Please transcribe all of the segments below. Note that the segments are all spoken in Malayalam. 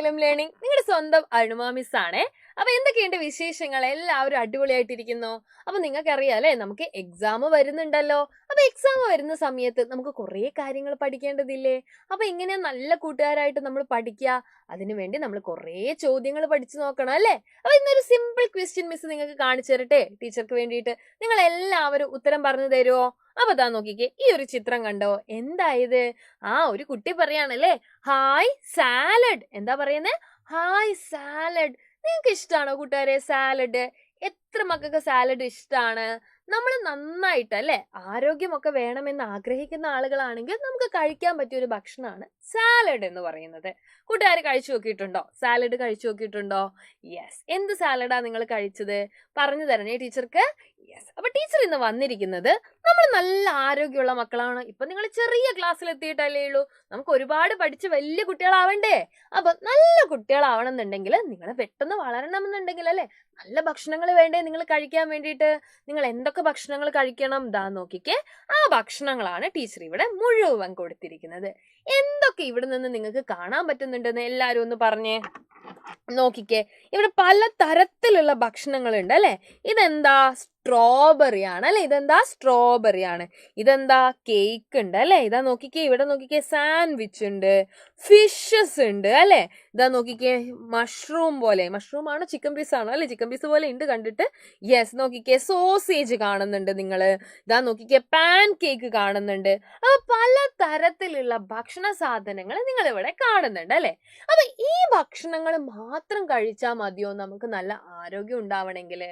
മലയാളം ലേണിംഗ്. നിങ്ങളുടെ സ്വന്തം അരുണുമ മിസ് ആണേ. അപ്പൊ എന്തൊക്കെയുണ്ട് വിശേഷങ്ങൾ? എല്ലാവരും അടിപൊളിയായിട്ടിരിക്കുന്നു. അപ്പൊ നിങ്ങൾക്കറിയാം അല്ലെ, നമുക്ക് എക്സാം വരുന്നുണ്ടല്ലോ. അപ്പൊ എക്സാം വരുന്ന സമയത്ത് നമുക്ക് കുറെ കാര്യങ്ങൾ പഠിക്കേണ്ടതില്ലേ? അപ്പൊ ഇങ്ങനെ നല്ല കൂട്ടുകാരായിട്ട് നമ്മൾ പഠിക്കുക. അതിനുവേണ്ടി നമ്മൾ കുറെ ചോദ്യങ്ങൾ പഠിച്ചു നോക്കണം അല്ലെ. അപ്പൊ ഇന്നൊരു സിമ്പിൾ ക്വസ്റ്റ്യൻ മിസ് നിങ്ങൾക്ക് കാണിച്ചു തരട്ടെ, ടീച്ചർക്ക് വേണ്ടിയിട്ട്. നിങ്ങൾ എല്ലാവരും ഉത്തരം പറഞ്ഞു തരുമോ? അപ്പൊ ദാ നോക്കിക്കേ, ഈ ഒരു ചിത്രം കണ്ടോ? എന്തായത്? ഒരു കുട്ടി പറയാണല്ലേ, ഹായ് സാലഡ്. എന്താ പറയുന്നേ? Hi salad. നിങ്ങൾക്ക് ഇഷ്ടമാണോ കൂട്ടുകാരെ സാലഡ്? എത്ര മക്കൾക്ക് സാലഡ് ഇഷ്ടമാണ്? നമ്മൾ നന്നായിട്ട് അല്ലെ, ആരോഗ്യമൊക്കെ വേണമെന്ന് ആഗ്രഹിക്കുന്ന ആളുകളാണെങ്കിൽ നമുക്ക് കഴിക്കാൻ പറ്റിയ ഒരു ഭക്ഷണമാണ് സാലഡ് എന്ന് പറയുന്നത്. കൂട്ടുകാർ കഴിച്ചു നോക്കിയിട്ടുണ്ടോ? സാലഡ് കഴിച്ചു നോക്കിയിട്ടുണ്ടോ? യെസ്. എന്ത് സാലഡാ നിങ്ങൾ കഴിച്ചത്? പറഞ്ഞു തരണേ ടീച്ചർക്ക്. യെസ്. അപ്പൊ ടീച്ചർ ഇന്ന് വന്നിരിക്കുന്നത്, നമ്മൾ നല്ല ആരോഗ്യമുള്ള മക്കളാണ്. ഇപ്പൊ നിങ്ങൾ ചെറിയ ക്ലാസ്സിൽ എത്തിയിട്ടല്ലേ ഉള്ളൂ. നമുക്ക് ഒരുപാട് പഠിച്ച് വലിയ കുട്ടികളാവണ്ടേ? അപ്പൊ നല്ല കുട്ടികളാവണമെന്നുണ്ടെങ്കിൽ, നിങ്ങൾ പെട്ടെന്ന് വളരണം എന്നുണ്ടെങ്കിൽ അല്ലെ, നല്ല ഭക്ഷണങ്ങൾ വേണ്ടേ നിങ്ങൾ കഴിക്കാൻ വേണ്ടിയിട്ട്? നിങ്ങൾ എന്തൊക്കെ ഭക്ഷണങ്ങൾ കഴിക്കണം? ദാ നോക്കിക്കേ, ആ ഭക്ഷണങ്ങളാണ് ടീച്ചർ ഇവിടെ മുഴുവൻ കൊടുത്തിരിക്കുന്നത്. എന്തൊക്കെ ഇവിടെ നിന്ന് നിങ്ങൾക്ക് കാണാൻ പറ്റുന്നുണ്ടെന്ന് എല്ലാരും ഒന്ന് പറഞ്ഞേ. നോക്കിക്കേ, ഇവിടെ പല തരത്തിലുള്ള ഭക്ഷണങ്ങളുണ്ട് അല്ലെ. ഇതെന്താ? സ്ട്രോബെറി ആണ് അല്ലെ. ഇതെന്താ? സ്ട്രോബെറി ആണ്. ഇതെന്താ? കേക്ക് ഉണ്ട് അല്ലെ. ഇതാ നോക്കിക്കേ, ഇവിടെ നോക്കിക്കേ, സാൻഡ്വിച്ച് ഉണ്ട്, ഫിഷസ് ഉണ്ട് അല്ലെ. ഇതാ നോക്കിക്കേ, മഷ്റൂം പോലെ, മഷ്റൂം ആണോ ചിക്കൻ പീസ് ആണോ അല്ലെ, ചിക്കൻ പീസ് പോലെ ഉണ്ട് കണ്ടിട്ട്. യെസ്. നോക്കിക്കേ, സോസേജ് കാണുന്നുണ്ട് നിങ്ങള്. ഇതാ നോക്കിക്കേ, പാൻ കേക്ക് കാണുന്നുണ്ട്. അപ്പൊ പല തരത്തിലുള്ള ഭക്ഷണ സാധനങ്ങൾ നിങ്ങൾ ഇവിടെ കാണുന്നുണ്ട് അല്ലെ. അപ്പൊ ഈ ഭക്ഷണങ്ങൾ മാത്രം കഴിച്ചാൽ മതിയോ നമുക്ക് നല്ല ആരോഗ്യം ഉണ്ടാവണമെങ്കിൽ?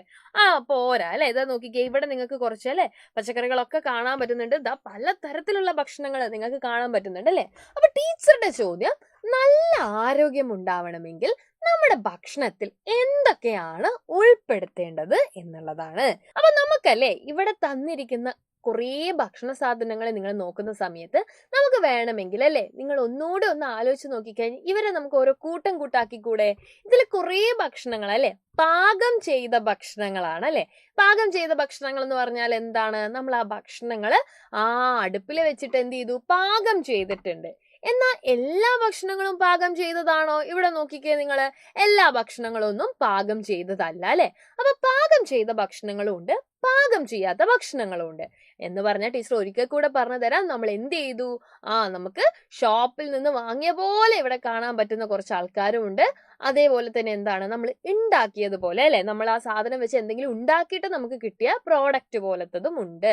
പോരാ അല്ലെ. ഇതാ നോക്കിക്കേ, ഇവിടെ നിങ്ങൾക്ക് കുറച്ച് അല്ലെ പച്ചക്കറികളൊക്കെ കാണാൻ പറ്റുന്നുണ്ട്. ഇതാ പല തരത്തിലുള്ള ഭക്ഷണങ്ങൾ നിങ്ങൾക്ക് കാണാൻ പറ്റുന്നുണ്ട് അല്ലെ. അപ്പൊ ടീച്ചറുടെ ചോദ്യം, നല്ല ആരോഗ്യം ഉണ്ടാവണമെങ്കിൽ നമ്മുടെ ഭക്ഷണത്തിൽ എന്തൊക്കെയാണ് ഉൾപ്പെടുത്തേണ്ടത് എന്നുള്ളതാണ്. അപ്പൊ നമുക്കല്ലേ ഇവിടെ തന്നിരിക്കുന്ന കുറേ ഭക്ഷണ സാധനങ്ങൾ നിങ്ങൾ നോക്കുന്ന സമയത്ത് നമുക്ക് വേണമെങ്കിൽ അല്ലെ, നിങ്ങൾ ഒന്നുകൂടെ ഒന്ന് ആലോചിച്ച് നോക്കിക്കഴിഞ്ഞാൽ ഇവരെ നമുക്ക് ഓരോ കൂട്ടം കൂട്ടാക്കിക്കൂടെ? ഇതിൽ കുറേ ഭക്ഷണങ്ങൾ അല്ലെ പാകം ചെയ്ത ഭക്ഷണങ്ങളാണ് അല്ലെ. പാകം ചെയ്ത ഭക്ഷണങ്ങൾ എന്ന് പറഞ്ഞാൽ എന്താണ്? നമ്മൾ ആ ഭക്ഷണങ്ങൾ അടുപ്പിൽ വെച്ചിട്ട് എന്ത് ചെയ്തു? പാകം ചെയ്തിട്ടുണ്ട്. എന്നാൽ എല്ലാ ഭക്ഷണങ്ങളും പാകം ചെയ്തതാണോ? ഇവിടെ നോക്കിക്കേ നിങ്ങള്, എല്ലാ ഭക്ഷണങ്ങളും ഒന്നും പാകം ചെയ്തതല്ല അല്ലെ. അപ്പൊ പാകം ചെയ്ത ഭക്ഷണങ്ങളും ഉണ്ട്, പാകം ചെയ്യാത്ത ഭക്ഷണങ്ങളും ഉണ്ട് എന്ന് പറഞ്ഞാൽ ടീച്ചർ ഒരിക്കൽ കൂടെ പറഞ്ഞു തരാം. നമ്മൾ എന്ത് ചെയ്തു? നമുക്ക് ഷോപ്പിൽ നിന്ന് വാങ്ങിയ പോലെ ഇവിടെ കാണാൻ പറ്റുന്ന കുറച്ച് ആൾക്കാരും ഉണ്ട്. അതേപോലെ തന്നെ എന്താണ്, നമ്മൾ ഉണ്ടാക്കിയതുപോലെ അല്ലെ, നമ്മൾ ആ സാധനം വെച്ച് എന്തെങ്കിലും ഉണ്ടാക്കിയിട്ട് നമുക്ക് കിട്ടിയ പ്രോഡക്റ്റ് പോലത്തതും ഉണ്ട്.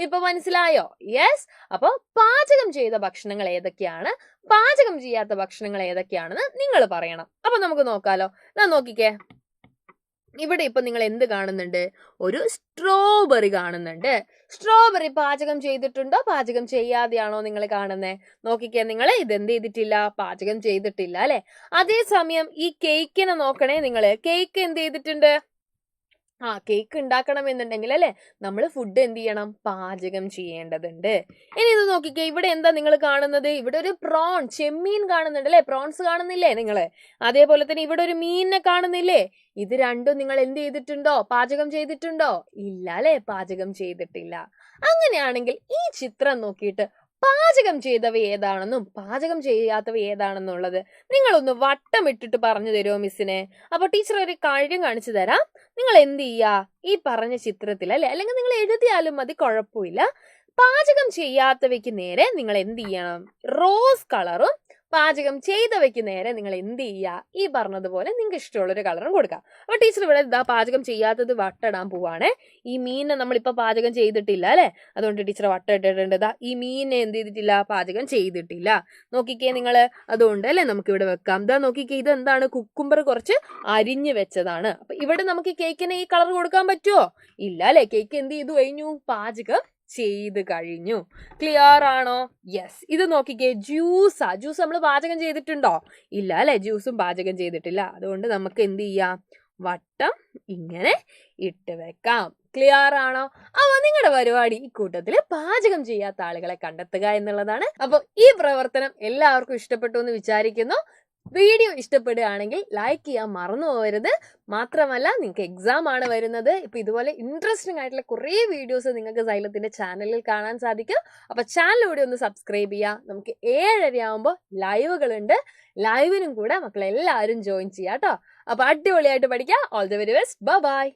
ഇപ്പൊ മനസ്സിലായോ? യെസ്. അപ്പൊ പാചകം ചെയ്ത ഭക്ഷണങ്ങൾ ഏതൊക്കെയാണ്, പാചകം ചെയ്യാത്ത ഭക്ഷണങ്ങൾ ഏതൊക്കെയാണെന്ന് നിങ്ങൾ പറയണം. അപ്പൊ നമുക്ക് നോക്കാലോ. നോക്കിക്കേ, ഇവിടെ ഇപ്പൊ നിങ്ങൾ എന്ത് കാണുന്നുണ്ട്? ഒരു സ്ട്രോബെറി കാണുന്നുണ്ട്. സ്ട്രോബെറി പാചകം ചെയ്തിട്ടുണ്ടോ, പാചകം ചെയ്യാതെയാണോ നിങ്ങൾ കാണുന്നത്? നോക്കിക്കേ നിങ്ങൾ, ഇതെന്ത് ചെയ്തിട്ടില്ല? പാചകം ചെയ്തിട്ടില്ല അല്ലെ. അതേസമയം ഈ കേക്കിനെ നോക്കണേ നിങ്ങള്. കേക്ക് എന്ത് ചെയ്തിട്ടുണ്ട്? കേക്ക് ഉണ്ടാക്കണം എന്നുണ്ടെങ്കിൽ അല്ലെ, നമ്മൾ ഫുഡ് എന്ത് ചെയ്യണം? പാചകം ചെയ്യേണ്ടതുണ്ട്. ഇനി ഇത് നോക്കിക്കേ, ഇവിടെ എന്താ നിങ്ങൾ കാണുന്നത്? ഇവിടെ ഒരു ചെമ്മീൻ കാണുന്നുണ്ട് അല്ലെ. പ്രോൺസ് കാണുന്നില്ലേ നിങ്ങള്? അതേപോലെ തന്നെ ഇവിടെ ഒരു മീനിനെ കാണുന്നില്ലേ? ഇത് രണ്ടും നിങ്ങൾ എന്ത് ചെയ്തിട്ടുണ്ടോ? പാചകം ചെയ്തിട്ടുണ്ടോ? ഇല്ല അല്ലെ, പാചകം ചെയ്തിട്ടില്ല. അങ്ങനെയാണെങ്കിൽ ഈ ചിത്രം നോക്കിയിട്ട് പാചകം ചെയ്തവ ഏതാണെന്നും പാചകം ചെയ്യാത്തവ ഏതാണെന്നുള്ളത് നിങ്ങളൊന്ന് വട്ടമിട്ടിട്ട് പറഞ്ഞു തരുമോ മിസ്സിനെ? അപ്പൊ ടീച്ചർ ഒരു കാര്യം കാണിച്ചു തരാം. നിങ്ങൾ എന്ത് ചെയ്യാ? ഈ പറഞ്ഞ ചിത്രത്തിൽ അല്ലെ, അല്ലെങ്കിൽ നിങ്ങൾ എഴുതിയാലും മതി, കുഴപ്പമില്ല. പാചകം ചെയ്യാത്തവയ്ക്ക് നേരെ നിങ്ങൾ എന്ത് ചെയ്യണം? റോസ് കളറും പാചകം ചെയ്തവയ്ക്ക് നേരെ നിങ്ങൾ എന്ത് ചെയ്യുക? ഈ പറഞ്ഞതുപോലെ നിങ്ങൾക്ക് ഇഷ്ടമുള്ളൊരു കളറും കൊടുക്കാം. അപ്പൊ ടീച്ചർ ഇവിടെ പാചകം ചെയ്യാത്തത് വട്ടിടാൻ പോവാണേ. ഈ മീനിനെ നമ്മളിപ്പോ പാചകം ചെയ്തിട്ടില്ല അല്ലെ, അതുകൊണ്ട് ടീച്ചർ വട്ട ഇട്ടിട്ടുണ്ട്. ഈ മീനിനെ എന്ത് ചെയ്തിട്ടില്ല? പാചകം ചെയ്തിട്ടില്ല. നോക്കിക്കേ നിങ്ങള്, അതുകൊണ്ട് അല്ലെ നമുക്ക് ഇവിടെ വെക്കാം. നോക്കിക്കേ, ഇത് എന്താണ്? കുക്കുംബർ കുറച്ച് അരിഞ്ഞു വെച്ചതാണ്. അപ്പൊ ഇവിടെ നമുക്ക് കേക്കിന് ഈ കളർ കൊടുക്കാൻ പറ്റുമോ? ഇല്ല അല്ലെ. കേക്ക് എന്ത് ചെയ്തു കഴിഞ്ഞു? പാചകം ചെയ്ത് കഴിഞ്ഞു. ക്ലിയർ ആണോ? യെസ്. ഇത് നോക്കിക്കേ, ജ്യൂസ് നമ്മൾ പാചകം ചെയ്തിട്ടുണ്ടോ? ഇല്ല അല്ലെ, ജ്യൂസും പാചകം ചെയ്തിട്ടില്ല. അതുകൊണ്ട് നമുക്ക് എന്ത് ചെയ്യാം? വട്ടം ഇങ്ങനെ ഇട്ട് വെക്കാം. ക്ലിയർ ആണോ? അപ്പൊ നിങ്ങളുടെ പരിപാടി ഈ കൂട്ടത്തില് പാചകം ചെയ്യാത്ത ആളുകളെ കണ്ടെത്തുക എന്നുള്ളതാണ്. അപ്പൊ ഈ പ്രവർത്തനം എല്ലാവർക്കും ഇഷ്ടപ്പെട്ടു എന്ന് വിചാരിക്കുന്നു. വീഡിയോ ഇഷ്ടപ്പെടുകയാണെങ്കിൽ ലൈക്ക് ചെയ്യാൻ മറന്നു പോകരുത്. മാത്രമല്ല നിങ്ങൾക്ക് എക്സാം ആണ് വരുന്നത്. ഇപ്പൊ ഇതുപോലെ ഇൻട്രസ്റ്റിംഗ് ആയിട്ടുള്ള കുറേ വീഡിയോസ് നിങ്ങൾക്ക് സൈലത്തിന്റെ ചാനലിൽ കാണാൻ സാധിക്കും. അപ്പൊ ചാനൽ കൂടി ഒന്ന് സബ്സ്ക്രൈബ് ചെയ്യുക. നമുക്ക് 7:30 ആകുമ്പോൾ ലൈവുകളുണ്ട്. ലൈവിനും കൂടെ മക്കളെല്ലാവരും ജോയിൻ ചെയ്യാം കേട്ടോ. അപ്പൊ അടിപൊളിയായിട്ട് പഠിക്കാം. All the very best. By.